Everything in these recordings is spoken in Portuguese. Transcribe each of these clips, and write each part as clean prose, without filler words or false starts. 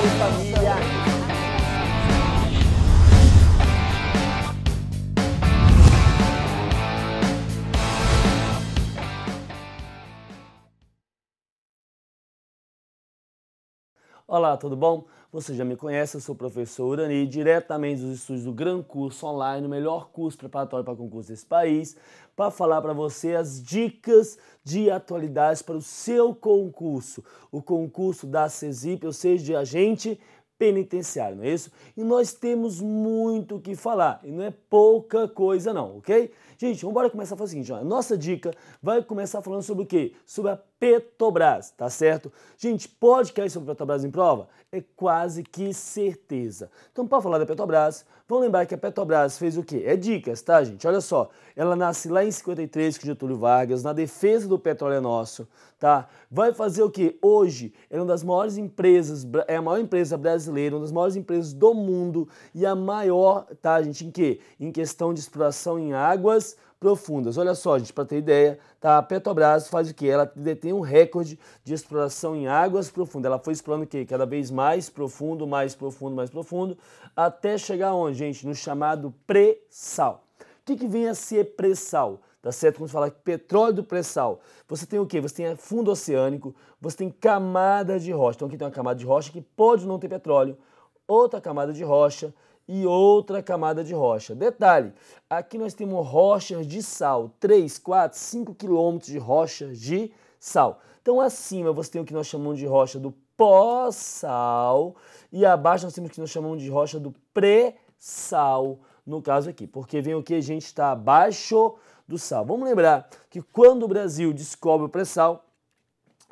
família! Olá, tudo bom? Você já me conhece, eu sou o professor Urani, diretamente dos estúdios do Gran Curso Online, o melhor curso preparatório para concurso desse país, para falar para você as dicas de atualidades para o seu concurso, o concurso da CESIP, ou seja, de agente penitenciário, não é isso? E nós temos muito o que falar, e não é pouca coisa não, ok? Gente, vamos começar a fazer o seguinte, ó, a nossa dica vai começar falando sobre o quê? Sobre a Petrobras, tá certo? Gente, pode cair sobre a Petrobras em prova? É quase que certeza. Então, para falar da Petrobras, vamos lembrar que a Petrobras fez o quê? É dicas, tá, gente? Olha só, ela nasce lá em 53 com Getúlio Vargas, na defesa do petróleo é nosso, tá? Vai fazer o quê? Hoje, é uma das maiores empresas, é a maior empresa brasileira, uma das maiores empresas do mundo e a maior, tá, gente, em quê? Em questão de exploração em águas profundas. Olha só, gente, para ter ideia, tá? A Petrobras faz o quê? Ela detém um recorde de exploração em águas profundas. Ela foi explorando o quê? Cada vez mais profundo, mais profundo, mais profundo, até chegar onde, gente? No chamado pré-sal. O que vem a ser pré-sal? Tá certo? Quando você fala petróleo do pré-sal, você tem o quê? Você tem fundo oceânico, você tem camada de rocha. Então aqui tem uma camada de rocha que pode não ter petróleo, outra camada de rocha e outra camada de rocha. Detalhe, aqui nós temos rochas de sal, 3, 4, 5 quilômetros de rochas de sal. Então acima você tem o que nós chamamos de rocha do pós-sal e abaixo nós temos o que nós chamamos de rocha do pré-sal, no caso aqui, porque vem o que a gente está abaixo do sal. Vamos lembrar que quando o Brasil descobre o pré-sal,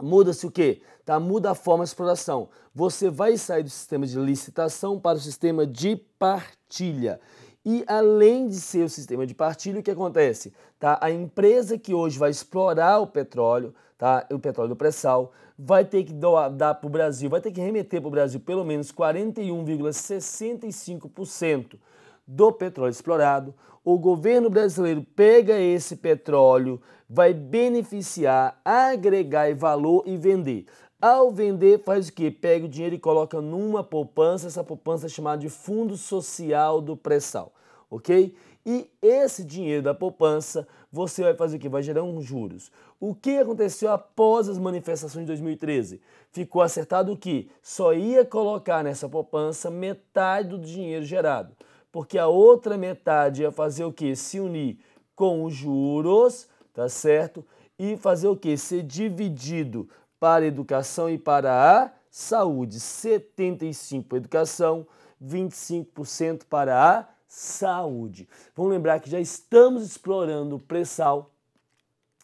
muda-se o quê? Tá? Muda a forma de exploração. Você vai sair do sistema de licitação para o sistema de partilha. E além de ser o sistema de partilha, o que acontece? Tá? A empresa que hoje vai explorar o petróleo, tá? O petróleo do pré-sal, vai ter que dar para o Brasil, vai ter que remeter para o Brasil pelo menos 41,65% do petróleo explorado. O governo brasileiro pega esse petróleo, vai beneficiar, agregar valor e vender. Ao vender, faz o quê? Pega o dinheiro e coloca numa poupança, essa poupança é chamada de Fundo Social do Pré-Sal, ok? E esse dinheiro da poupança, você vai fazer o quê? Vai gerar uns juros. O que aconteceu após as manifestações de 2013? Ficou acertado que só ia colocar nessa poupança metade do dinheiro gerado, porque a outra metade ia fazer o quê? Se unir com os juros, tá certo? E fazer o quê? Ser dividido para a educação e para a saúde. 75% para a educação, 25% para a saúde. Vamos lembrar que já estamos explorando o pré-sal,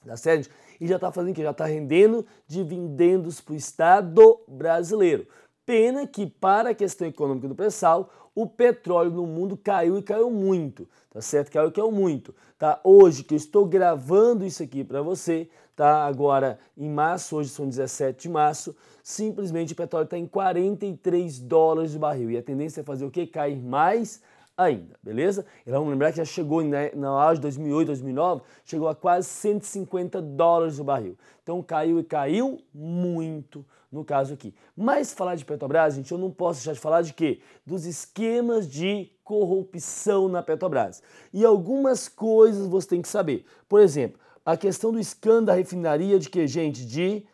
tá certo? E já está fazendo o quê? Já está rendendo dividendos para o Estado brasileiro. Pena que para a questão econômica do pré-sal, o petróleo no mundo caiu e caiu muito, tá certo? Caiu muito, tá? Hoje que eu estou gravando isso aqui para você, tá? Agora em março, hoje são 17 de março, simplesmente o petróleo está em 43 dólares o barril e a tendência é fazer o quê? Cair mais ainda, beleza? E vamos lembrar que já chegou na auge de 2008, 2009, chegou a quase 150 dólares o barril. Então caiu e caiu muito no caso aqui. Mas falar de Petrobras, gente, eu não posso deixar de falar de quê? Dos esquemas de corrupção na Petrobras. E algumas coisas você tem que saber. Por exemplo, a questão do escândalo da refinaria de que, gente? De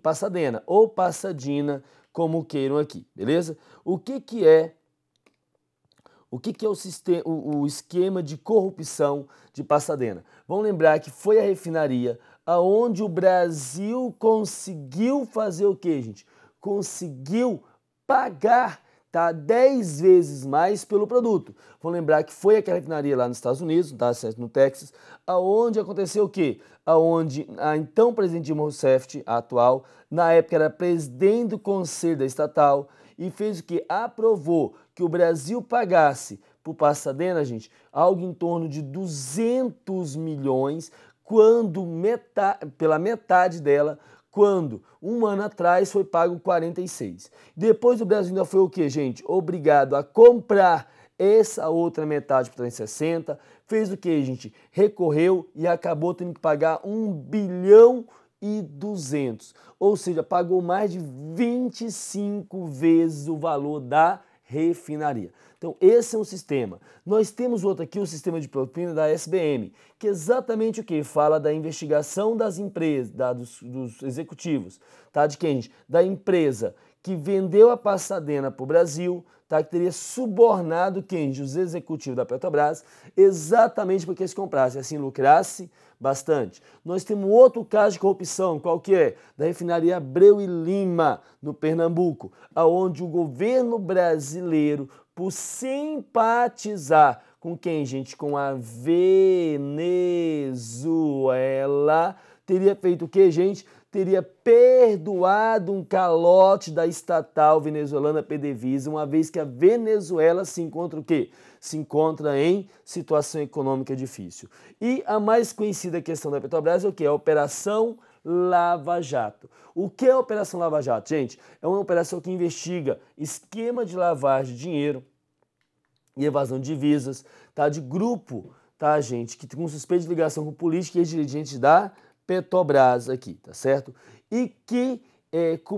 Pasadena ou Passadina, como queiram aqui, beleza? O que é o esquema de corrupção de Pasadena? Vamos lembrar que foi a refinaria aonde o Brasil conseguiu fazer o quê, gente? Conseguiu pagar, tá, 10 vezes mais pelo produto. Vamos lembrar que foi aquela refinaria lá nos Estados Unidos, tá, no Texas, aonde aconteceu o quê? Aonde a então presidente Dilma Rousseff, a atual, na época era presidente do conselho da estatal, e fez o que? Aprovou que o Brasil pagasse por Pasadena, gente, algo em torno de 200 milhões, pela metade dela, quando um ano atrás foi pago 46. Depois o Brasil ainda foi o que, gente? Obrigado a comprar essa outra metade por 360, fez o que, gente? Recorreu e acabou tendo que pagar 1 bilhão 1.200.000, ou seja, pagou mais de 25 vezes o valor da refinaria. Então, esse é um sistema. Nós temos outro aqui, o sistema de propina da SBM, que é exatamente o que? Fala da investigação das empresas, dos executivos, tá? De quem? Da empresa que vendeu a Pasadena para o Brasil, tá? Que teria subornado quem? Os executivos da Petrobras, exatamente porque eles comprassem, assim lucrasse bastante. Nós temos outro caso de corrupção, qual que é? Da refinaria Abreu e Lima, no Pernambuco, aonde o governo brasileiro, por simpatizar com quem, gente? Com a Venezuela, teria feito o que, gente? Teria perdoado um calote da estatal venezuelana PDVSA, uma vez que a Venezuela se encontra o quê? Se encontra em situação econômica difícil. E a mais conhecida questão da Petrobras é o que? A Operação Lava Jato. O que é a Operação Lava Jato, gente? É uma operação que investiga esquema de lavagem de dinheiro e evasão de divisas, tá? De grupo, tá, gente? Que tem um suspeito de ligação com política e dirigentes da Petrobras aqui, tá certo? E que,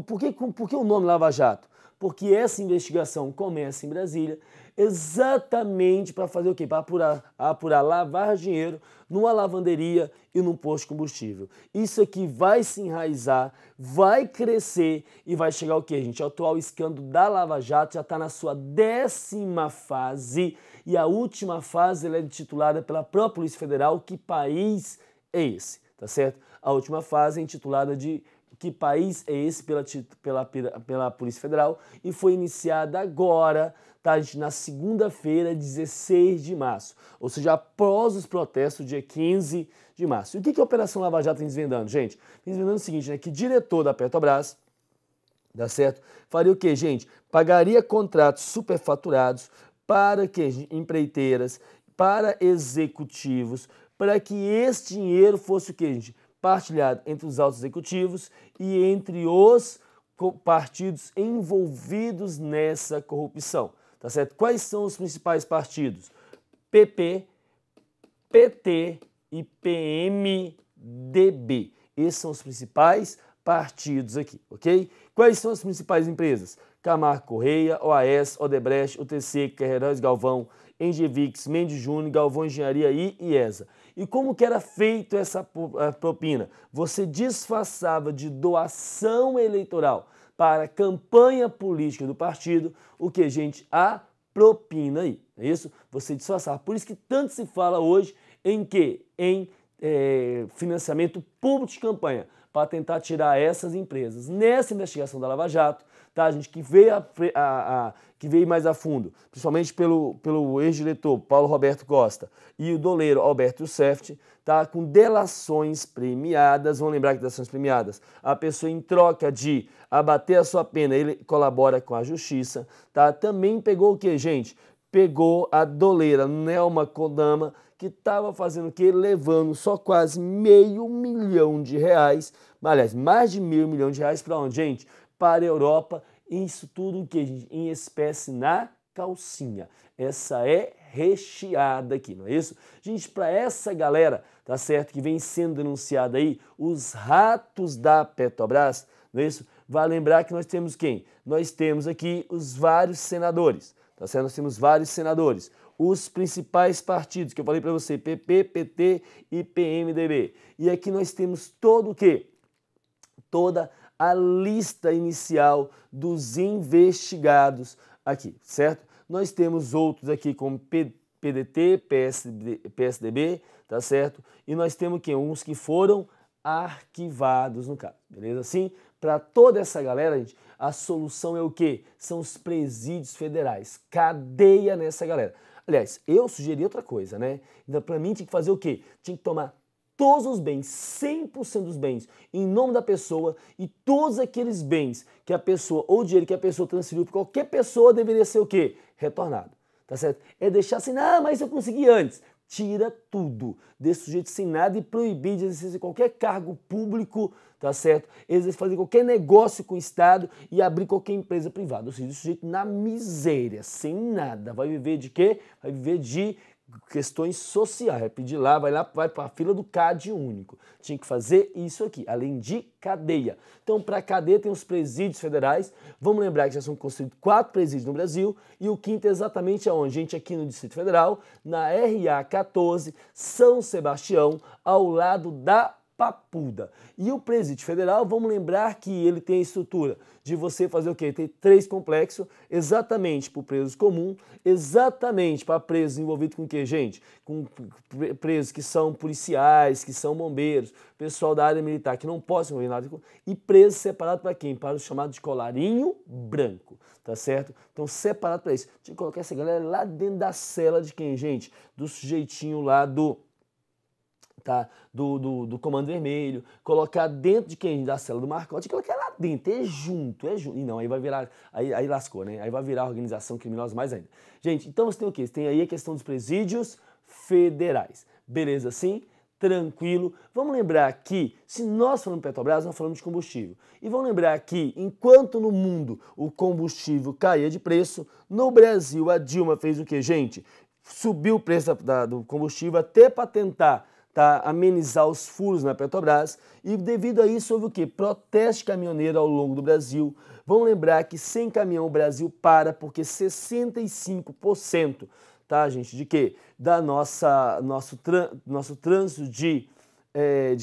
por que o nome Lava Jato? Porque essa investigação começa em Brasília exatamente para fazer o quê? Para apurar lavar dinheiro numa lavanderia e num posto de combustível. Isso aqui vai se enraizar, vai crescer e vai chegar o quê, gente? O atual escândalo da Lava Jato já está na sua 10ª fase e a última fase ela é intitulada pela própria Polícia Federal. Que país é esse? Tá certo? A última fase é intitulada de Que país é esse? Pela Polícia Federal e foi iniciada agora, tá, na segunda-feira, 16 de março, ou seja, após os protestos, dia 15 de março. E o que a Operação Lava Jato vem desvendando, gente? Vem desvendando o seguinte, né, que diretor da Petrobras, dá certo? Faria o quê, gente? Pagaria contratos superfaturados para que empreiteiras, para executivos, para que esse dinheiro fosse o quê, gente? Partilhado entre os altos executivos e entre os partidos envolvidos nessa corrupção, tá certo? Quais são os principais partidos? PP, PT e PMDB. Esses são os principais partidos aqui, ok? Quais são as principais empresas? Camargo Correia, OAS, Odebrecht, UTC, Queiroz Galvão, Engevix, Mendes Júnior, Galvão Engenharia e IESA. E como que era feito essa propina? Você disfarçava de doação eleitoral para a campanha política do partido, o que, gente? A propina aí, não é isso? Você disfarçava. Por isso que tanto se fala hoje em quê? Em financiamento público de campanha, para tentar tirar essas empresas. Nessa investigação da Lava Jato, tá, gente, que veio mais a fundo, principalmente pelo ex-diretor Paulo Roberto Costa e o doleiro Alberto Youssef, tá, com delações premiadas. Vamos lembrar que delações premiadas, a pessoa, em troca de abater a sua pena, ele colabora com a justiça, tá? Também pegou o que, gente? Pegou a doleira Nelma Kodama, que estava fazendo o quê? Levando só quase R$500 milhão, aliás, mais de R$500 milhões para onde, gente? Para a Europa. Isso tudo o que, gente? Em espécie na calcinha. Essa é recheada aqui, não é isso? Gente, para essa galera, tá certo, que vem sendo denunciada aí, os ratos da Petrobras, não é isso? Vai lembrar que nós temos quem? Nós temos aqui os vários senadores, tá certo? Nós temos vários senadores. Os principais partidos, que eu falei para você, PP, PT e PMDB. E aqui nós temos todo o quê? Toda a lista inicial dos investigados aqui, certo? Nós temos outros aqui como PDT, PSDB, tá certo? E nós temos aqui uns que foram arquivados no caso, beleza? Assim, para toda essa galera, gente, a solução é o quê? São os presídios federais, cadeia nessa galera. Aliás, eu sugeri outra coisa, né? Então, para mim, tinha que fazer o quê? Tinha que tomar todos os bens, 100% dos bens, em nome da pessoa, e todos aqueles bens que a pessoa, ou dinheiro que a pessoa transferiu para qualquer pessoa, deveria ser o quê? Retornado, tá certo? É deixar assim, ah, mas eu consegui antes. Tira tudo desse sujeito sem nada e proibir de exercer qualquer cargo público, tá certo? Fazer qualquer negócio com o Estado e abrir qualquer empresa privada. Ou seja, o sujeito na miséria, sem nada. Vai viver de quê? Vai viver de questões sociais, vai pedir lá, vai para a fila do CAD único. Tinha que fazer isso aqui, além de cadeia. Então, para cadeia tem os presídios federais. Vamos lembrar que já são construídos 4 presídios no Brasil e o quinto é exatamente aonde? Gente, aqui no Distrito Federal, na RA 14, São Sebastião, ao lado da Papuda. E o presídio federal, vamos lembrar que ele tem a estrutura de você fazer o quê? Tem 3 complexos, exatamente para o presos comum, exatamente para presos envolvidos com o quê, gente? Com presos que são policiais, que são bombeiros, pessoal da área militar que não pode se envolver nada, e presos separados para quem? Para o chamado de colarinho branco, tá certo? Então, separado para isso. Tinha que colocar essa galera lá dentro da cela de quem, gente? Do sujeitinho lá do Comando Vermelho, colocar dentro de quem? Da cela do Marcote, colocar lá dentro, é junto. E não, aí vai virar, aí lascou, né? Aí vai virar organização criminosa mais ainda. Gente, então você tem o quê? Você tem aí a questão dos presídios federais. Beleza assim? Tranquilo. Vamos lembrar que, se nós falamos de Petrobras, nós falamos de combustível. E vamos lembrar que, enquanto no mundo o combustível caía de preço, no Brasil a Dilma fez o quê, gente? Subiu o preço do combustível até para tentar amenizar os furos na Petrobras, e devido a isso houve o quê? Protesto caminhoneiro ao longo do Brasil. Vamos lembrar que sem caminhão o Brasil para, porque 65%, tá, gente, de quê? Da nosso trânsito de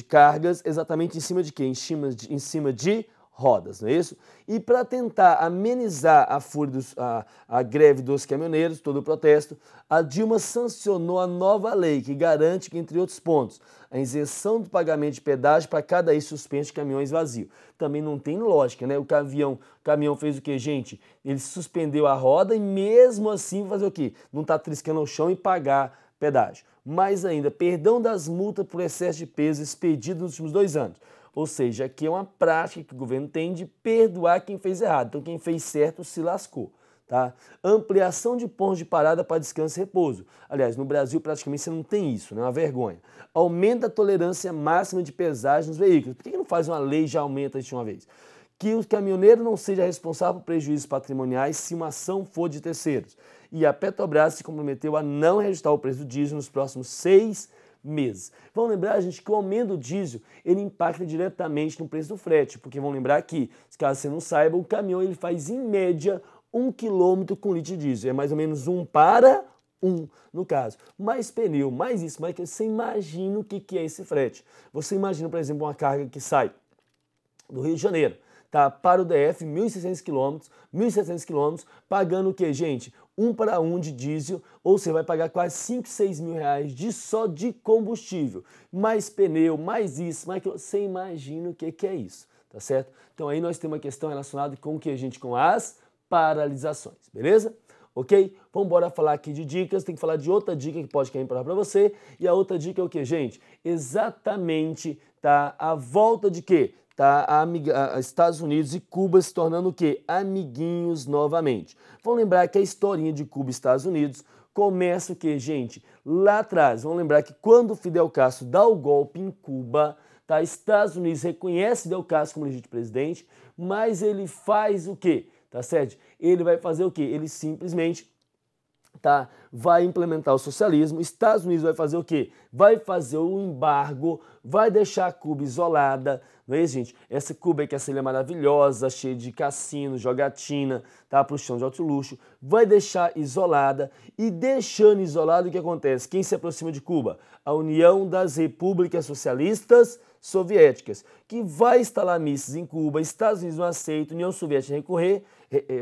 cargas, exatamente em cima de quê? Em cima de rodas, não é isso? E para tentar amenizar a greve dos caminhoneiros, todo o protesto, a Dilma sancionou a nova lei que garante que, entre outros pontos, a isenção do pagamento de pedágio para cada eixo suspenso de caminhões vazios. Também não tem lógica, né? O caminhão fez o quê, gente? Ele suspendeu a roda e mesmo assim fazer o quê? Não está triscando ao chão e pagar pedágio. Mais ainda, perdão das multas por excesso de peso expedido nos últimos 2 anos. Ou seja, aqui é uma prática que o governo tem de perdoar quem fez errado. Então, quem fez certo se lascou. Tá? Ampliação de pontos de parada para descanso e repouso. Aliás, no Brasil praticamente você não tem isso, né? É uma vergonha. Aumenta a tolerância máxima de pesagem nos veículos. Por que não faz uma lei e já aumenta isso de uma vez? Que o caminhoneiro não seja responsável por prejuízos patrimoniais se uma ação for de terceiros. E a Petrobras se comprometeu a não reajustar o preço do diesel nos próximos 6 meses. Vamos lembrar, gente, que o aumento do diesel ele impacta diretamente no preço do frete, porque vamos lembrar que, caso você não saiba, o caminhão ele faz em média 1 quilômetro com litro de diesel, é mais ou menos 1 para 1, no caso. Mais pneu, mais isso, mais que você imagina o que é esse frete. Você imagina, por exemplo, uma carga que sai do Rio de Janeiro, tá, para o DF, 1.600 quilômetros, pagando o que, gente? 1 para 1 de diesel, ou você vai pagar quase 5, 6 mil reais só de combustível. Mais pneu, mais isso, mais que você imagina o que é isso, tá certo? Então aí nós temos uma questão relacionada com o que, gente? Com as paralisações, beleza? Ok? Vamos embora falar aqui de dicas, tem que falar de outra dica que pode cair para você, e a outra dica é o que, gente? Exatamente, tá? A volta de quê? Tá, Estados Unidos e Cuba se tornando o quê? Amiguinhos novamente. Vamos lembrar que a historinha de Cuba e Estados Unidos começa o quê, gente? Lá atrás, vamos lembrar que quando Fidel Castro dá o golpe em Cuba, tá, Estados Unidos reconhece Fidel Castro como legítimo presidente, mas ele faz o quê? Tá certo? Ele vai fazer o quê? Ele simplesmente vai implementar o socialismo. Estados Unidos vai fazer o quê? Vai fazer o embargo, vai deixar a Cuba isolada, não é isso, gente? Essa Cuba aí que é essa ilha maravilhosa, cheia de cassino, jogatina, tá? Pro chão de alto luxo, vai deixar isolada, e deixando isolado o que acontece? Quem se aproxima de Cuba? A União das Repúblicas Socialistas Soviéticas, que vai instalar mísseis em Cuba. Estados Unidos não aceita, União Soviética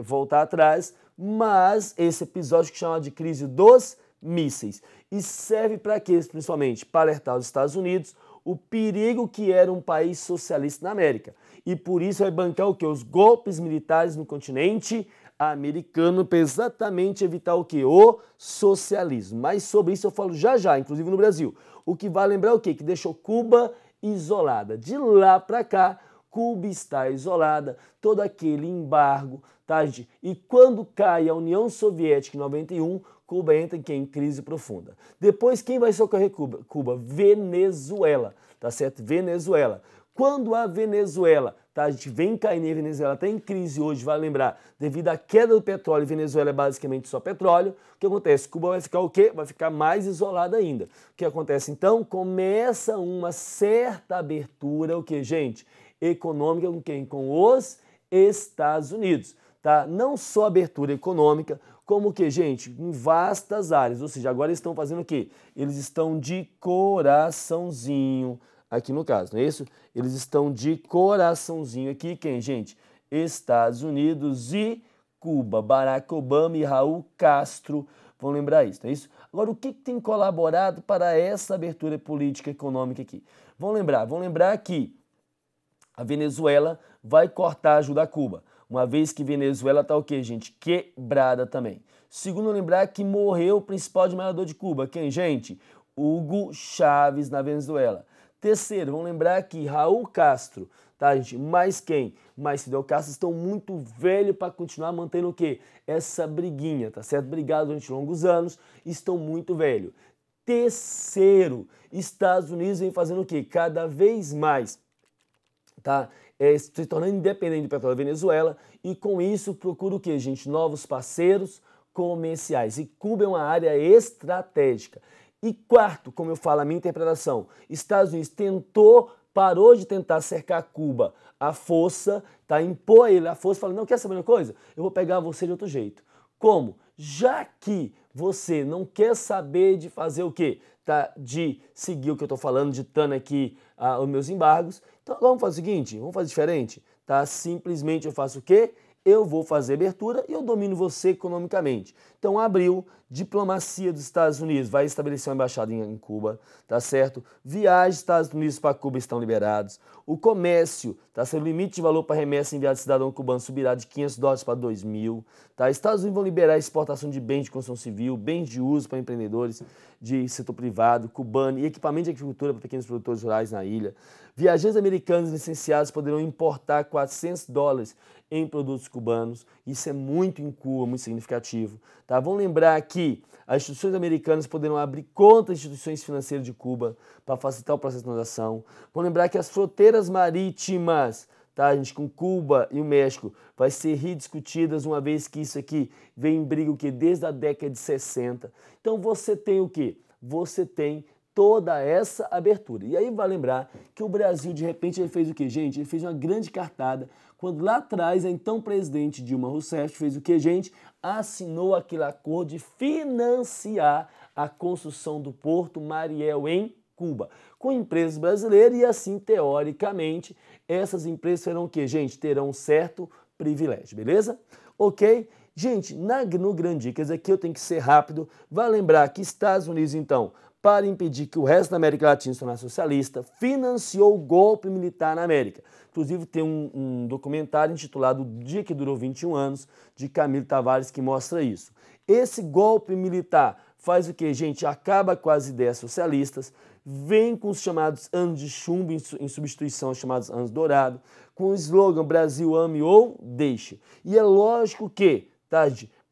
voltar atrás, mas esse episódio que chama de crise dos mísseis, e serve para quê, principalmente? Para alertar os Estados Unidos o perigo que era um país socialista na América, e por isso vai bancar o quê? Os golpes militares no continente americano, para exatamente evitar o quê? O socialismo. Mas sobre isso eu falo já já, inclusive no Brasil. O que vai lembrar o quê? Que deixou Cuba isolada. De lá para cá, Cuba está isolada, todo aquele embargo, tá, gente? E quando cai a União Soviética em 91, Cuba entra em crise profunda. Depois, quem vai socorrer Cuba? Venezuela, tá certo? Venezuela. Quando a Venezuela, tá, a gente vem caindo em Venezuela, está em crise hoje, vale lembrar, devido à queda do petróleo, Venezuela é basicamente só petróleo, o que acontece? Cuba vai ficar o quê? Vai ficar mais isolada ainda. O que acontece então? Começa uma certa abertura, o que, gente? Econômica com quem? Com os Estados Unidos, tá? Não só abertura econômica, como o que, gente? Em vastas áreas, ou seja, agora eles estão fazendo o quê? Eles estão de coraçãozinho, aqui no caso, não é isso? Eles estão de coraçãozinho aqui, quem, gente? Estados Unidos e Cuba, Barack Obama e Raul Castro, vão lembrar isso, não é isso? Agora, o que tem colaborado para essa abertura política e econômica aqui? Vão lembrar que a Venezuela vai cortar a ajuda a Cuba, uma vez que Venezuela está o quê, gente? Quebrada também. Segundo, lembrar que morreu o principal admirador de Cuba, quem, gente? Hugo Chávez na Venezuela. Terceiro, vamos lembrar que Raul Castro, tá, gente? Mais quem? Mais Fidel Castro estão muito velhos para continuar mantendo o quê? Essa briguinha, tá certo? Brigados durante longos anos, estão muito velhos. Terceiro, Estados Unidos vem fazendo o quê? Cada vez mais, tá? Se tornando independente do petróleo da Venezuela e com isso procura o quê, gente? Novos parceiros comerciais. E Cuba é uma área estratégica. E quarto, como eu falo, a minha interpretação, Estados Unidos parou de tentar cercar Cuba à força, tá? Impor a ele a força, falando, não, quer saber uma coisa? Eu vou pegar você de outro jeito. Como? Já que você não quer saber de fazer o quê? Tá? De seguir o que eu estou falando, ditando aqui os meus embargos, então vamos fazer o seguinte, vamos fazer diferente, tá? Simplesmente eu faço o quê? Eu vou fazer abertura e eu domino você economicamente. Então, abriu, diplomacia dos Estados Unidos vai estabelecer uma embaixada em Cuba, tá certo? Viagens dos Estados Unidos para Cuba estão liberados. O comércio, tá certo? O limite de valor para remessa enviada de cidadão cubano subirá de $500 para 2.000, tá? Estados Unidos vão liberar a exportação de bens de construção civil, bens de uso para empreendedores de setor privado, cubano e equipamento de agricultura para pequenos produtores rurais na ilha. Viajantes americanos licenciados poderão importar $400 em produtos cubanos. Isso é muito em Cuba, muito significativo. Tá? Vamos lembrar que as instituições americanas poderão abrir contas de instituições financeiras de Cuba para facilitar o processo de transação. Vamos lembrar que as fronteiras marítimas, tá, gente, com Cuba e o México vai ser rediscutidas, uma vez que isso aqui vem em briga o quê? Desde a década de 60. Então você tem o quê? Você tem toda essa abertura. E aí vai lembrar que o Brasil, de repente, ele fez o quê, gente? Ele fez uma grande cartada quando lá atrás a então presidente Dilma Rousseff fez o quê, gente? Assinou aquele acordo de financiar a construção do Porto Mariel em Cuba, com empresas brasileiras e assim, teoricamente, essas empresas terão o quê, gente? Terão um certo privilégio, beleza? Ok? Gente, no Grande Dicas aqui eu tenho que ser rápido. Vai lembrar que Estados Unidos, então, para impedir que o resto da América Latina se tornasse socialista, financiou o golpe militar na América. Inclusive tem um documentário intitulado O Dia que Durou 21 Anos, de Camilo Tavares, que mostra isso. Esse golpe militar faz o que, gente? Acaba com as ideias socialistas, vem com os chamados anos de chumbo em substituição aos chamados anos dourados, com o slogan Brasil ame ou deixe. E é lógico que, tá,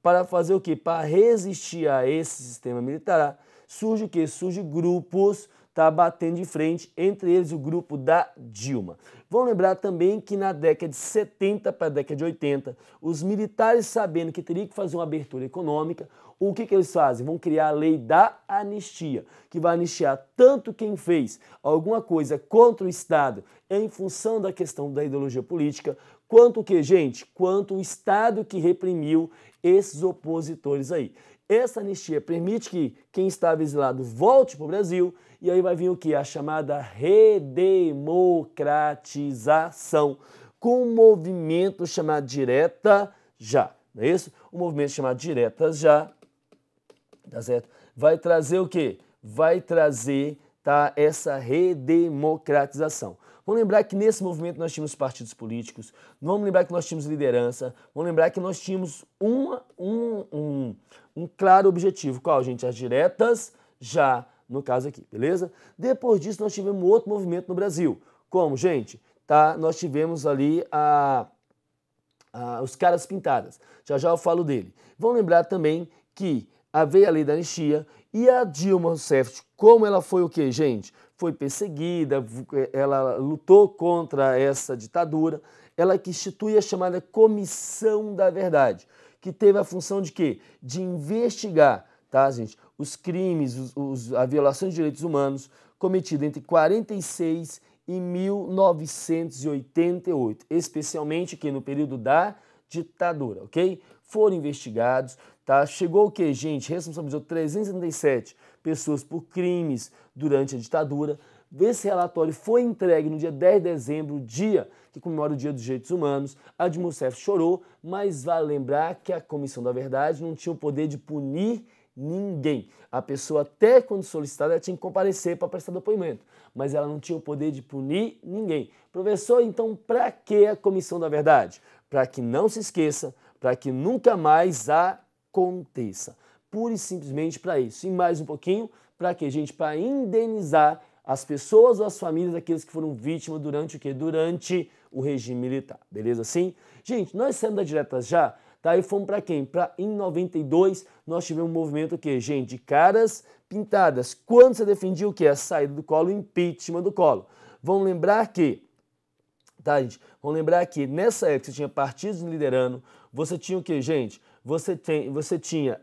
para fazer o quê? Para resistir a esse sistema militar, surge o quê? Surge grupos, tá, batendo de frente, entre eles o grupo da Dilma. Vamos lembrar também que na década de 70 para a década de 80, os militares, sabendo que teria que fazer uma abertura econômica, o que eles fazem? Vão criar a lei da anistia, que vai anistiar tanto quem fez alguma coisa contra o Estado em função da questão da ideologia política, quanto o que, gente? Quanto o Estado que reprimiu esses opositores aí. Essa anistia permite que quem estava exilado volte para o Brasil e aí vai vir o que? A chamada redemocratização, com um movimento chamado Direta Já, não é isso? O movimento chamado Direta Já, tá certo? Vai trazer o quê? Vai trazer, tá, essa redemocratização. Vamos lembrar que nesse movimento nós tínhamos partidos políticos, vamos lembrar que nós tínhamos liderança, vamos lembrar que nós tínhamos um claro objetivo. Qual, gente? As diretas já, no caso aqui, beleza? Depois disso nós tivemos outro movimento no Brasil. Como, gente? Tá, nós tivemos ali os caras pintadas. Já já eu falo dele. Vamos lembrar também que veio a lei da anistia E a Dilma Rousseff, como ela foi o quê, gente? Foi perseguida, ela lutou contra essa ditadura, ela que institui a chamada Comissão da Verdade, que teve a função de quê? De investigar, tá, gente, os crimes, a violação de direitos humanos cometidos entre 46 e 1988, especialmente aqui no período da ditadura, ok? Foram investigados, tá? Chegou o que, gente? Responsabilizou 377 pessoas por crimes durante a ditadura. Esse relatório foi entregue no dia 10 de dezembro, dia que comemora o Dia dos Direitos Humanos. A Dilma Rousseff chorou, mas vale lembrar que a Comissão da Verdade não tinha o poder de punir ninguém. A pessoa, até quando solicitada, ela tinha que comparecer para prestar depoimento, mas ela não tinha o poder de punir ninguém. Professor, então para que a Comissão da Verdade? Para que não se esqueça, para que nunca mais aconteça. Pura e simplesmente para isso. E mais um pouquinho, para que, gente? Para indenizar as pessoas ou as famílias daqueles que foram vítimas durante o quê? Durante o regime militar. Beleza assim? Gente, nós saímos da Diretas Já, tá? E fomos para quem? Em 92, nós tivemos um movimento o quê, gente? De caras pintadas. Quando você defendia o quê? A saída do Collor, o impeachment do Collor. Vamos lembrar que, tá, gente? Vamos lembrar que nessa época você tinha partidos liderando, você tinha o quê, gente? Você tinha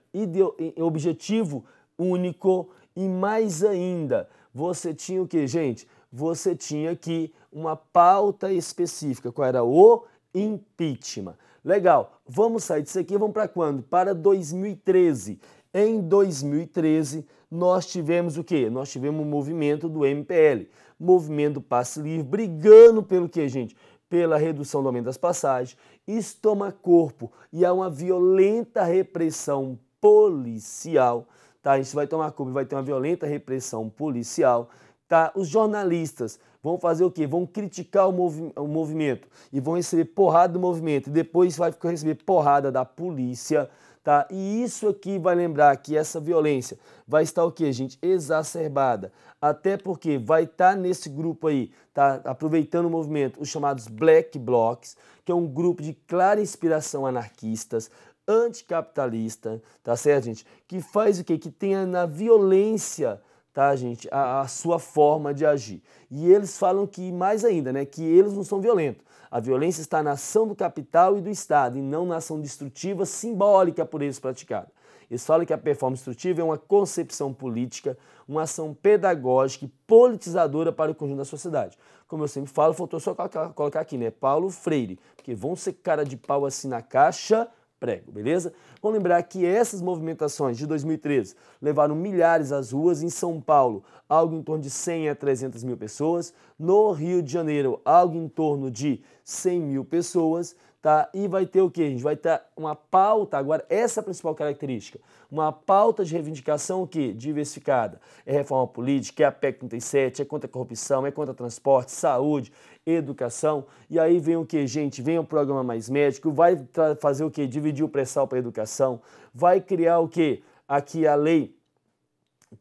objetivo único e mais ainda, você tinha o quê, gente? Você tinha aqui uma pauta específica, qual era o impeachment. Legal, vamos sair disso aqui, vamos para quando? Para 2013. Em 2013, nós tivemos o quê? Nós tivemos o movimento do MPL, Movimento Passe Livre, brigando pelo quê, gente? Pela redução do aumento das passagens. Isso toma corpo e há uma violenta repressão policial, tá? Isso vai tomar corpo, vai ter uma violenta repressão policial, tá? Os jornalistas vão fazer o quê? Vão criticar o movimento e vão receber porrada do movimento e depois vai receber porrada da polícia, tá? E isso aqui vai lembrar que essa violência vai estar o quê, gente? Exacerbada. Até porque vai estar nesse grupo aí, tá? Aproveitando o movimento, os chamados Black Blocs, que é um grupo de clara inspiração anarquistas, anticapitalista, tá certo, gente? Que faz o quê? Que tenha na violência, tá, gente, a sua forma de agir. E eles falam que, mais ainda, né, que eles não são violentos. A violência está na ação do capital e do Estado, e não na ação destrutiva simbólica por eles praticada. Eles falam que a performance destrutiva é uma concepção política, uma ação pedagógica e politizadora para o conjunto da sociedade. Como eu sempre falo, faltou só colocar aqui, né? Paulo Freire, porque vão ser cara de pau assim na caixa, prego, beleza? Vamos lembrar que essas movimentações de 2013 levaram milhares às ruas. Em São Paulo, algo em torno de 100 a 300 mil pessoas. No Rio de Janeiro, algo em torno de 100 mil pessoas. Tá? E vai ter o quê? A gente vai ter uma pauta, agora essa é a principal característica, uma pauta de reivindicação o quê? Diversificada. É reforma política, é a PEC 37, é contra a corrupção, é contra transporte, saúde, educação. E aí vem o quê, gente? Vem o programa Mais Médico, vai fazer o quê? Dividir o pré-sal para a educação, vai criar o quê? Aqui a lei,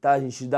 tá, gente,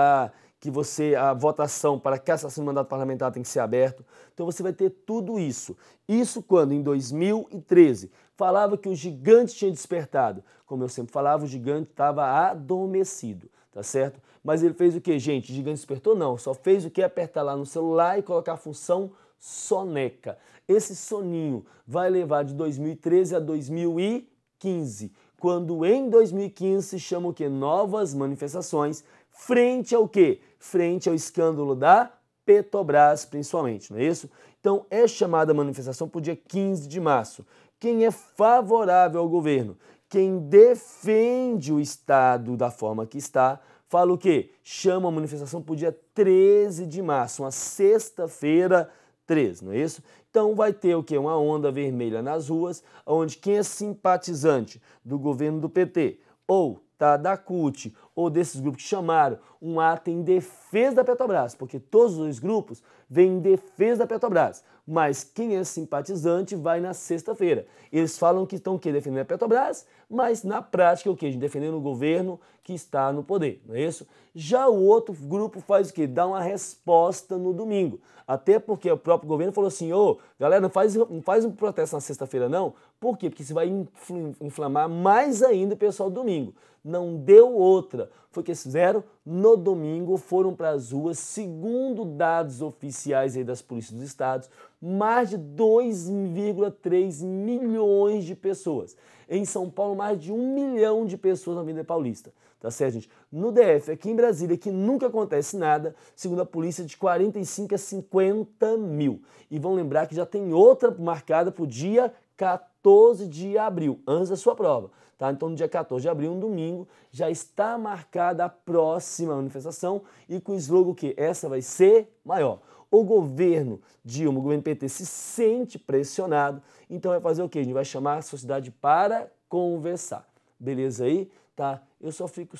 a votação para cassação do mandato parlamentar tem que ser aberto. Então você vai ter tudo isso. Isso quando, em 2013, falava que o gigante tinha despertado. Como eu sempre falava, o gigante estava adormecido, tá certo? Mas ele fez o que, gente? O gigante despertou? Não, só fez o que? Apertar lá no celular e colocar a função soneca. Esse soninho vai levar de 2013 a 2015, quando em 2015 se chama o que? Novas manifestações, frente ao quê? Frente ao escândalo da Petrobras, principalmente, não é isso? Então, é chamada manifestação para o dia 15 de março. Quem é favorável ao governo, quem defende o Estado da forma que está, fala o quê? Chama a manifestação para o dia 13 de março, uma sexta-feira 13, não é isso? Então vai ter o quê? Uma onda vermelha nas ruas, onde quem é simpatizante do governo do PT ou da CUT ou desses grupos que chamaram um ato em defesa da Petrobras, porque todos os dois grupos vêm em defesa da Petrobras, mas quem é simpatizante vai na sexta-feira. Eles falam que estão defendendo a Petrobras, mas na prática é o quê? Defendendo o governo que está no poder, não é isso? Já o outro grupo faz o quê? Dá uma resposta no domingo. Até porque o próprio governo falou assim, galera, não faz um protesto na sexta-feira não. Por quê? Porque isso vai inflamar mais ainda o pessoal do domingo. não deu outra. Foi o que eles fizeram? No domingo foram para as ruas, segundo dados oficiais aí das polícias dos estados, mais de 2,3 milhões de pessoas. Em São Paulo, mais de 1 milhão de pessoas na Avenida Paulista. Tá certo, gente? No DF, aqui em Brasília, que nunca acontece nada, segundo a polícia, de 45 a 50 mil. E vão lembrar que já tem outra marcada para o dia 14 de abril, antes da sua prova. Tá? Então, no dia 14 de abril, um domingo, já está marcada a próxima manifestação e com o slogan que essa vai ser maior. O governo Dilma, o governo PT, se sente pressionado, então vai fazer o quê? A gente vai chamar a sociedade para conversar. Beleza aí? Tá? Eu só fico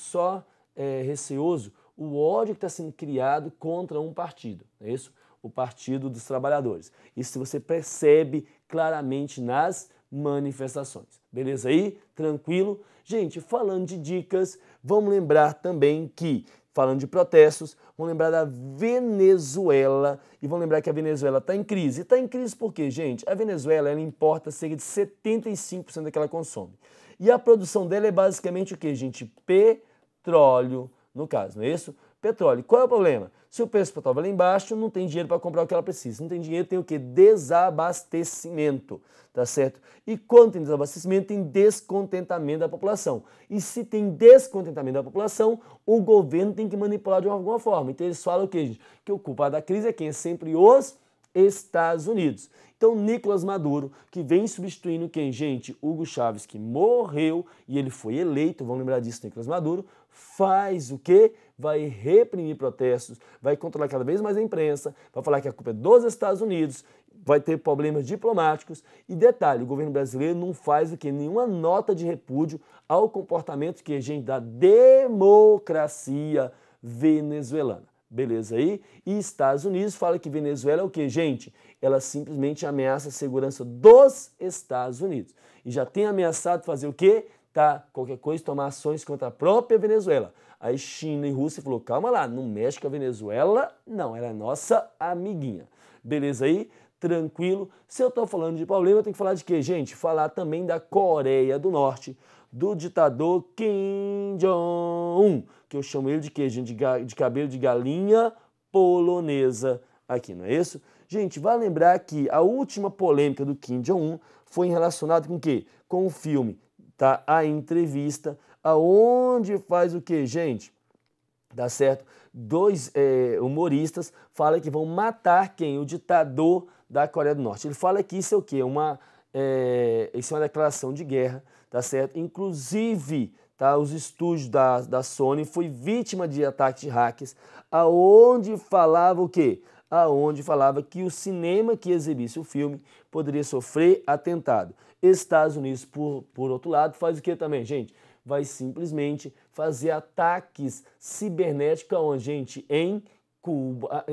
receoso o ódio que está sendo criado contra um partido, não é isso? O Partido dos Trabalhadores. Isso você percebe claramente nas manifestações. Beleza aí? Tranquilo? Gente, falando de dicas, vamos lembrar também que, falando de protestos, vamos lembrar da Venezuela e vamos lembrar que a Venezuela está em crise. Está em crise por quê, gente? A Venezuela ela importa cerca de 75% do que ela consome. E a produção dela é basicamente o quê, gente? Petróleo, no caso, não é isso? Petróleo. Qual é o problema? Se o preço do petróleo vai lá embaixo, não tem dinheiro para comprar o que ela precisa. Não tem dinheiro, tem o quê? Desabastecimento, tá certo? E quando tem desabastecimento, tem descontentamento da população. E se tem descontentamento da população, o governo tem que manipular de alguma forma. Então eles falam o quê, gente? Que o culpado da crise é quem? É sempre os Estados Unidos. Então, Nicolás Maduro, que vem substituindo quem, gente? Hugo Chávez, que morreu e ele foi eleito, vamos lembrar disso, Nicolás Maduro, faz o quê? Vai reprimir protestos, vai controlar cada vez mais a imprensa, vai falar que a culpa é dos Estados Unidos, vai ter problemas diplomáticos e detalhe, o governo brasileiro não faz o quê? Nenhuma nota de repúdio ao comportamento que, gente, da democracia venezuelana. Beleza aí? E Estados Unidos fala que Venezuela é o quê, gente? Ela simplesmente ameaça a segurança dos Estados Unidos. E já tem ameaçado fazer o quê? Tá, qualquer coisa, tomar ações contra a própria Venezuela. Aí China e Rússia falou, calma lá, não mexe com a Venezuela, não, ela é nossa amiguinha. Beleza aí? Tranquilo. Se eu tô falando de problema, eu tenho que falar de quê, gente? Falar também da Coreia do Norte, do ditador Kim Jong-un, que eu chamo ele de quê, gente? De cabelo de galinha polonesa aqui, não é isso? Gente, vale lembrar que a última polêmica do Kim Jong-un foi relacionada com o quê? Com o filme, tá? A Entrevista, aonde faz o quê, gente? Dá certo? Dois humoristas falam que vão matar quem? O ditador da Coreia do Norte. Ele fala que isso é o quê? Isso é uma declaração de guerra, tá certo? Inclusive, tá, os estúdios da Sony foi vítima de ataque de hackers, aonde falava o quê? Aonde falava que o cinema que exibisse o filme poderia sofrer atentado. Estados Unidos, por outro lado, faz o que também, gente? Vai simplesmente fazer ataques cibernéticos aonde, gente? Em Cuba,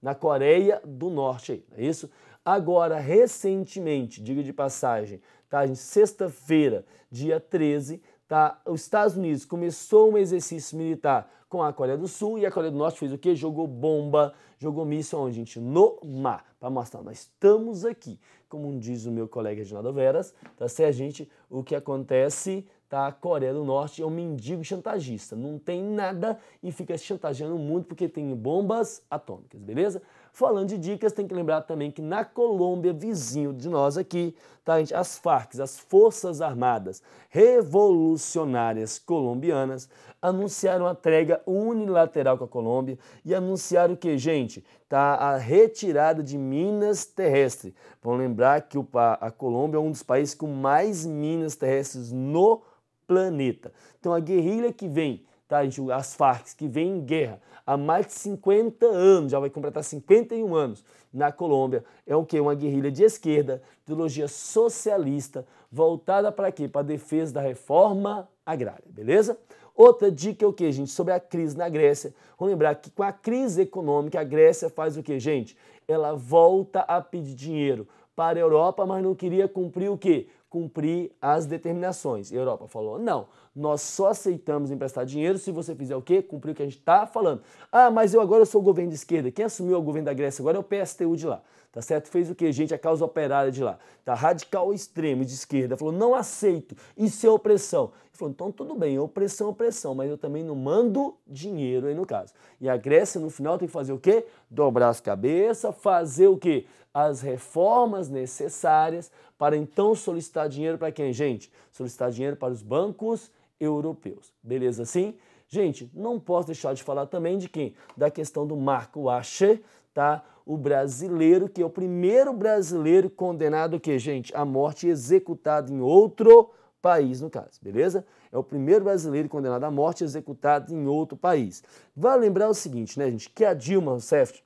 na Coreia do Norte, aí, não é isso? Agora, recentemente, diga de passagem, tá, gente? Sexta-feira, dia 13, tá, os Estados Unidos começou um exercício militar com a Coreia do Sul e a Coreia do Norte fez o quê? Jogou bomba, jogou míssil onde, gente? No mar, para mostrar, nós estamos aqui. Como diz o meu colega Reginaldo Veras, tá certo, gente? O que acontece, tá? A Coreia do Norte é um mendigo chantagista, não tem nada e fica chantageando o mundo porque tem bombas atômicas, beleza? Falando de dicas, tem que lembrar também que na Colômbia, vizinho de nós aqui, tá, gente? As Farc, as Forças Armadas Revolucionárias Colombianas, anunciaram uma trégua unilateral com a Colômbia e anunciaram que, gente, tá, a retirada de minas terrestres. Vamos lembrar que a Colômbia é um dos países com mais minas terrestres no planeta. Então a guerrilha que vem, tá, gente, as Farc, que vem em guerra há mais de 50 anos, já vai completar 51 anos na Colômbia, é o quê? Uma guerrilha de esquerda, ideologia socialista, voltada para quê? Para a defesa da reforma agrária, beleza? Outra dica é o quê, gente? Sobre a crise na Grécia. Vamos lembrar que com a crise econômica, a Grécia faz o quê, gente? Ela volta a pedir dinheiro para a Europa, mas não queria cumprir o quê? Cumprir as determinações. E a Europa falou, não, nós só aceitamos emprestar dinheiro se você fizer o quê? Cumprir o que a gente está falando. Ah, mas agora eu sou o governo de esquerda. Quem assumiu o governo da Grécia agora é o PSTU de lá. tá certo? Fez o que, gente? A causa operária de lá, tá? Radical extremo de esquerda, falou, não aceito, isso é opressão. Ele falou, então tudo bem, opressão, opressão, mas eu também não mando dinheiro aí no caso. E a Grécia no final tem que fazer o quê? Dobrar as cabeças, fazer o quê? As reformas necessárias para então solicitar dinheiro para quem, gente? Solicitar dinheiro para os bancos europeus. Beleza assim? Gente, não posso deixar de falar também de quem? Da questão do Marco Acher, tá? O brasileiro, que é o primeiro brasileiro condenado, que, gente? À morte, executado em outro país, no caso, beleza? É o primeiro brasileiro condenado à morte executado em outro país. Vale lembrar o seguinte, né, gente? Que a Dilma Rousseff,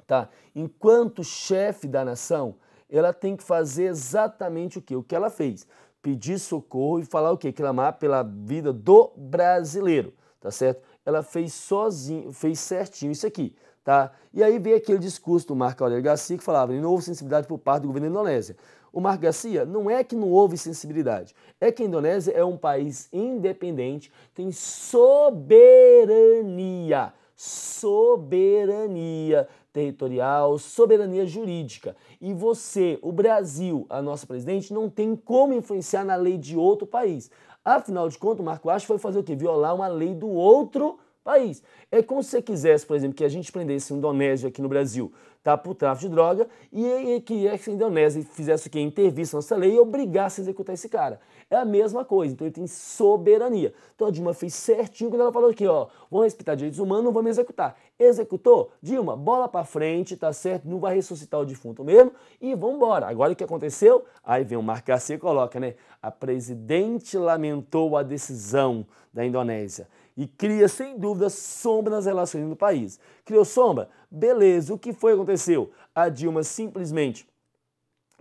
tá? Enquanto chefe da nação, ela tem que fazer exatamente o quê? O que ela fez. Pedir socorro e falar o quê? Clamar pela vida do brasileiro, tá certo? Ela fez sozinho, fez certinho isso aqui, tá? E aí veio aquele discurso do Marco Aurélio Garcia que falava que não houve sensibilidade por parte do governo da Indonésia. O Marco Garcia, não é que não houve sensibilidade, é que a Indonésia é um país independente, tem soberania territorial, soberania jurídica. E você, o Brasil, a nossa presidente, não tem como influenciar na lei de outro país. Afinal de contas, o Marco Acher foi fazer o quê? Violar uma lei do outro país. É como se você quisesse, por exemplo, que a gente prendesse um indonésio aqui no Brasil, tá, por tráfico de droga, e que a Indonésia fizesse o quê? Intervisse na nossa lei e obrigasse a executar esse cara. É a mesma coisa, então ele tem soberania. Então a Dilma fez certinho quando ela falou aqui, ó, vamos respeitar direitos humanos, não vamos executar. Executou? Dilma, bola pra frente, tá certo? Não vai ressuscitar o defunto mesmo e vambora. Agora o que aconteceu? Aí vem o Marco Garcia e coloca, né? A presidente lamentou a decisão da Indonésia e cria, sem dúvida, sombra nas relações do país. Criou sombra? Beleza. O que foi que aconteceu? A Dilma simplesmente,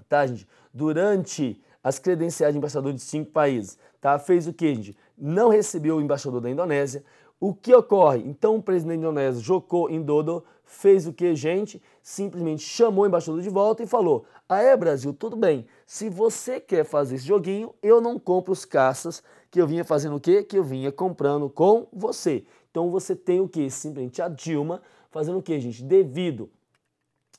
tá, gente? Durante as credenciais de embaixador de 5 países, tá? Fez o quê, gente? Não recebeu o embaixador da Indonésia. O que ocorre? Então o presidente da Indonésia, Joko Widodo, fez o que, gente? Simplesmente chamou o embaixador de volta e falou, Brasil, tudo bem, se você quer fazer esse joguinho, eu não compro os caças que eu vinha fazendo o quê? Que eu vinha comprando com você. Então você tem o quê? Simplesmente a Dilma fazendo o quê, gente? Devido,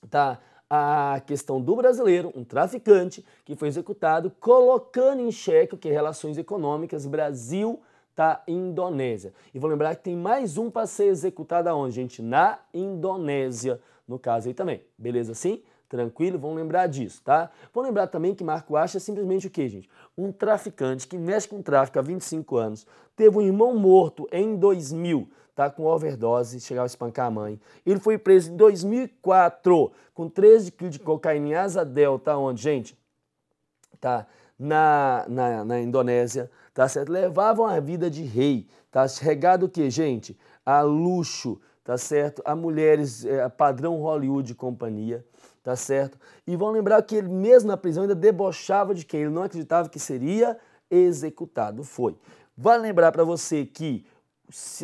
tá, a questão do brasileiro, um traficante que foi executado, colocando em xeque o que? Relações econômicas Brasil, tá, Indonésia. E vou lembrar que tem mais um para ser executado aonde, gente? Na Indonésia, no caso aí também. Beleza assim? Tranquilo? Vamos lembrar disso, tá? Vamos lembrar também que Marco Acher é simplesmente o quê, gente? Um traficante que mexe com tráfico há 25 anos, teve um irmão morto em 2000, tá, com overdose, chegava a espancar a mãe. Ele foi preso em 2004 com 13 quilos de cocaína em Asa Delta, onde, gente? Tá, na Indonésia, tá certo? Levavam a vida de rei, tá? Regado o quê, gente? A luxo, tá certo? A mulheres, padrão Hollywood e companhia, tá certo? E vão lembrar que ele mesmo na prisão ainda debochava de quem? Ele não acreditava que seria executado. Foi. Vale lembrar para você que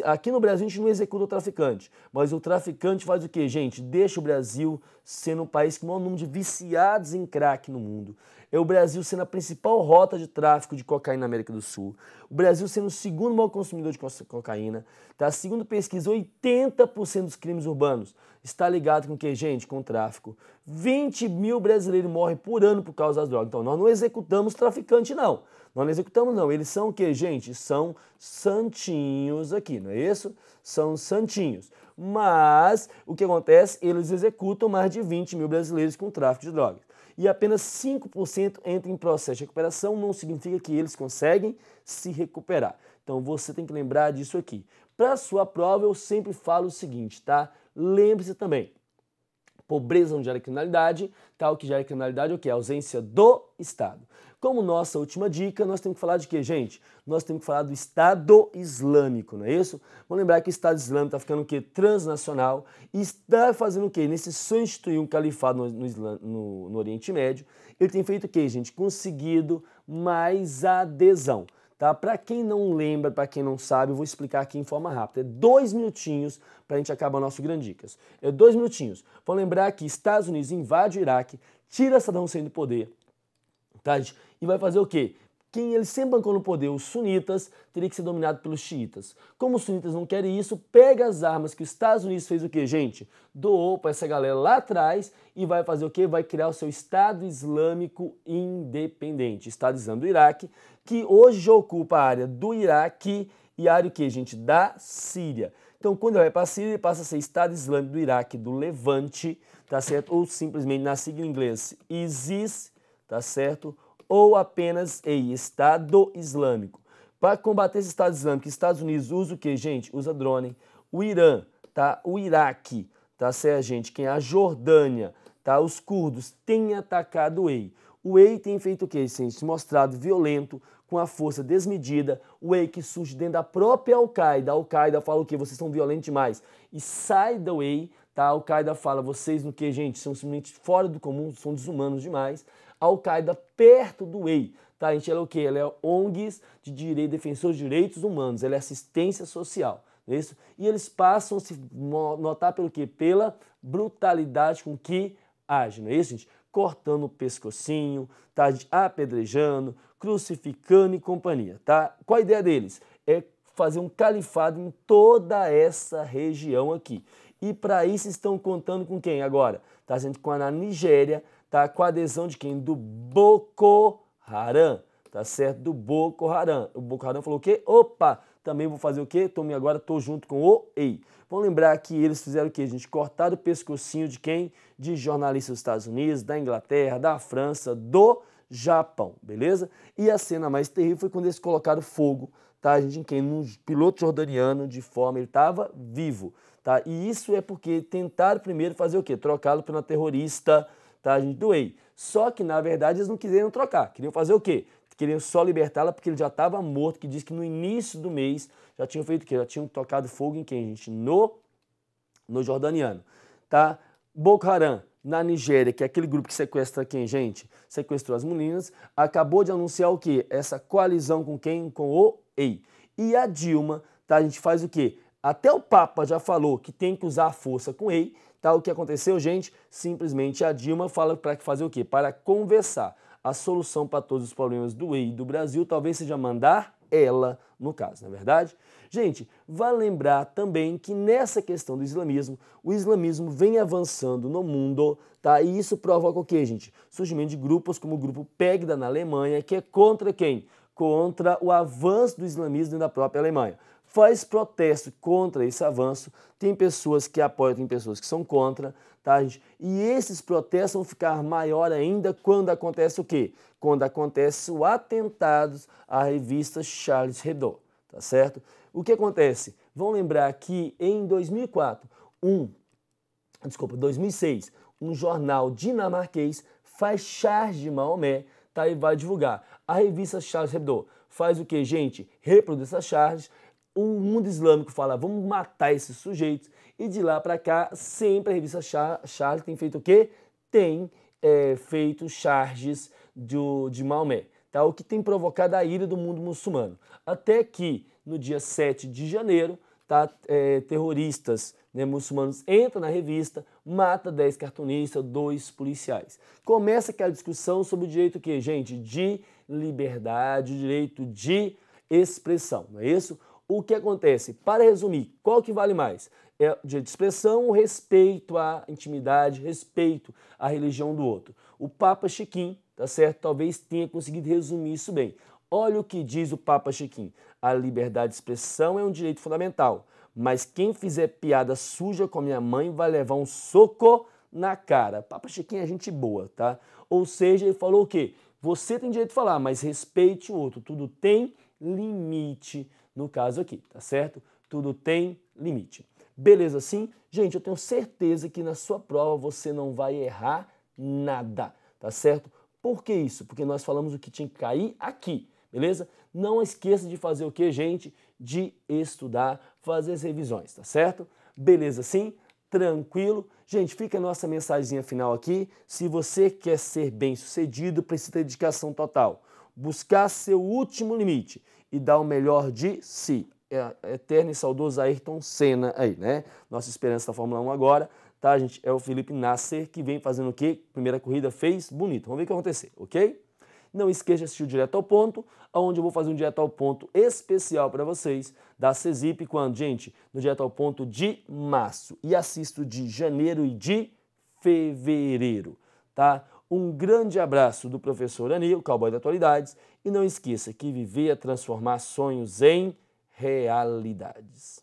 aqui no Brasil a gente não executa o traficante, mas o traficante faz o quê, gente? Deixa o Brasil sendo um país com o maior número de viciados em crack no mundo. É o Brasil sendo a principal rota de tráfico de cocaína na América do Sul. O Brasil sendo o segundo maior consumidor de cocaína. Tá? Segundo pesquisa, 80% dos crimes urbanos está ligado com o que, gente? Com o tráfico. 20 mil brasileiros morrem por ano por causa das drogas. Então nós não executamos traficante, não. Nós não executamos, não. Eles são o que, gente? São santinhos aqui, não é isso? São santinhos. Mas o que acontece? Eles executam mais de 20 mil brasileiros com tráfico de drogas. E apenas 5% entram em processo de recuperação, não significa que eles conseguem se recuperar. Então você tem que lembrar disso aqui. Para a sua prova eu sempre falo o seguinte, tá? Lembre-se também, pobreza não gera criminalidade, tal que gera criminalidade é o que? A ausência do Estado. Como nossa última dica, nós temos que falar de quê, gente? Nós temos que falar do Estado Islâmico, não é isso? Vamos lembrar que o Estado Islâmico está ficando o quê? Transnacional e está fazendo o quê? Nesse sonho de instituir um califado no Oriente Médio, ele tem feito o quê, gente? Conseguido mais adesão. Tá? Para quem não lembra, para quem não sabe, eu vou explicar aqui em forma rápida. É 2 minutinhos para a gente acabar o nosso Grande Dicas. É 2 minutinhos. Vamos lembrar que Estados Unidos invade o Iraque, tira Saddam Hussein do poder, tá, gente? E vai fazer o quê? quem ele sempre bancou no poder, os sunitas, teria que ser dominado pelos xiitas. Como os sunitas não querem isso, pega as armas que os Estados Unidos fez o quê, gente? Doou para essa galera lá atrás e vai fazer o quê? Vai criar o seu Estado Islâmico independente, Estado Islâmico do Iraque, que hoje já ocupa a área do Iraque e a área o quê, gente? Da Síria. Então, quando ele vai para a Síria, ele passa a ser Estado Islâmico do Iraque, do Levante, tá certo? Ou simplesmente na sigla em inglês ISIS, tá certo? Ou apenas Estado Islâmico. Para combater esse Estado Islâmico, os Estados Unidos usa o que, gente? Usa drone. O Irã, tá? O Iraque, tá certo, gente? Quem é a Jordânia, tá? Os curdos têm atacado o EI. O EI tem feito o que, gente? Se mostrado violento, com a força desmedida. O EI que surge dentro da própria Al-Qaeda. A Al-Qaeda fala o que? Vocês estão violentos demais. E sai da EI, tá? A Al-Qaeda fala, vocês no que, gente? São simplesmente fora do comum, são desumanos demais. A Al-Qaeda perto do EI, tá, gente? Ela é o quê? Ela é ONGs de direito, defensores de direitos humanos, ela é assistência social, não é isso? E eles passam a se notar pelo quê? Pela brutalidade com que agem, não é isso, gente? Cortando o pescocinho, tá, apedrejando, crucificando e companhia, tá? Qual a ideia deles? É fazer um califado em toda essa região aqui. E para isso estão contando com quem agora? Tá, gente? Com a Nigéria, tá? Com a adesão de quem? Do Boko Haram, tá certo? Do Boko Haram. O Boko Haram falou o quê? Opa, também vou fazer o quê? Agora tô junto com o EI. Vamos lembrar que eles fizeram o quê, gente? Cortaram o pescocinho de quem? De jornalistas dos Estados Unidos, da Inglaterra, da França, do Japão, beleza? E a cena mais terrível foi quando eles colocaram fogo, tá, gente? Em quem? Num piloto jordaniano, de forma, ele estava vivo, tá? E isso é porque tentaram primeiro fazer o quê? Trocá-lo por uma terrorista, tá, gente, do EI. Só que, na verdade, eles não quiseram trocar. Queriam fazer o quê? Queriam só libertá-la porque ele já estava morto, que diz que no início do mês já tinham feito o quê? Já tinham tocado fogo em quem, gente? No jordaniano, tá? Boko Haram, na Nigéria, que é aquele grupo que sequestra quem, gente? Sequestrou as meninas, acabou de anunciar o quê? Essa coalizão com quem? Com o EI. E a Dilma, tá? A gente faz o quê? Até o Papa já falou que tem que usar a força com o EI. Tá, o que aconteceu, gente? Simplesmente a Dilma fala para fazer o quê? Para conversar. A solução para todos os problemas do EI do Brasil talvez seja mandar ela, no caso, não é verdade? Gente, vale lembrar também que nessa questão do islamismo, o islamismo vem avançando no mundo, tá? E isso provoca o quê, gente? Surgimento de grupos como o grupo PEGDA na Alemanha, que é contra quem? Contra o avanço do islamismo dentro da própria Alemanha. Faz protesto contra esse avanço, tem pessoas que apoiam, tem pessoas que são contra, tá, gente? E esses protestos vão ficar maior ainda quando acontece o quê? Quando acontece o atentado à revista Charles Hebdo, tá certo? O que acontece? Vão lembrar que em 2006, um jornal dinamarquês faz charge de Maomé, tá, e vai divulgar. A revista Charles Hebdo faz o que, gente? Reproduz essas charges. O mundo islâmico fala, vamos matar esses sujeitos, e de lá para cá, sempre a revista Charles tem feito o quê? Tem feito charges de Maomé, tá? O que tem provocado a ira do mundo muçulmano. Até que, no dia 7 de janeiro, tá? Terroristas, né, muçulmanos entram na revista, mata 10 cartunistas, 2 policiais. Começa aquela discussão sobre o direito o quê, gente? De liberdade, o direito de expressão, não é isso? O que acontece? Para resumir, qual que vale mais? É o direito de expressão, o respeito à intimidade, respeito à religião do outro. O Papa Chiquinho, tá certo? Talvez tenha conseguido resumir isso bem. Olha o que diz o Papa Chiquinho. A liberdade de expressão é um direito fundamental, mas quem fizer piada suja com a minha mãe vai levar um soco na cara. Papa Chiquinho é gente boa, tá? Ou seja, ele falou o quê? Você tem direito de falar, mas respeite o outro. Tudo tem limite. No caso aqui, tá certo? Tudo tem limite. Beleza assim? Gente, eu tenho certeza que na sua prova você não vai errar nada, tá certo? Por que isso? Porque nós falamos o que tinha que cair aqui, beleza? Não esqueça de fazer o que, gente? De estudar, fazer as revisões, tá certo? Beleza assim? Tranquilo? Gente, fica a nossa mensagenzinha final aqui. Se você quer ser bem-sucedido, precisa ter dedicação total. Buscar seu último limite e dar o melhor de si. Eterno e saudoso Ayrton Senna aí, né? Nossa esperança da Fórmula 1 agora, tá, gente? É o Felipe Nasser que vem fazendo o quê? Primeira corrida fez bonito. Vamos ver o que vai acontecer, ok? Não esqueça de assistir o Direto ao Ponto, onde eu vou fazer um Direto ao Ponto especial para vocês da CESIP, quando, gente, no Direto ao Ponto de março. E assisto de janeiro e de fevereiro, tá? Um grande abraço do professor Ani, o cowboy da atualidades, e não esqueça que viver é transformar sonhos em realidades.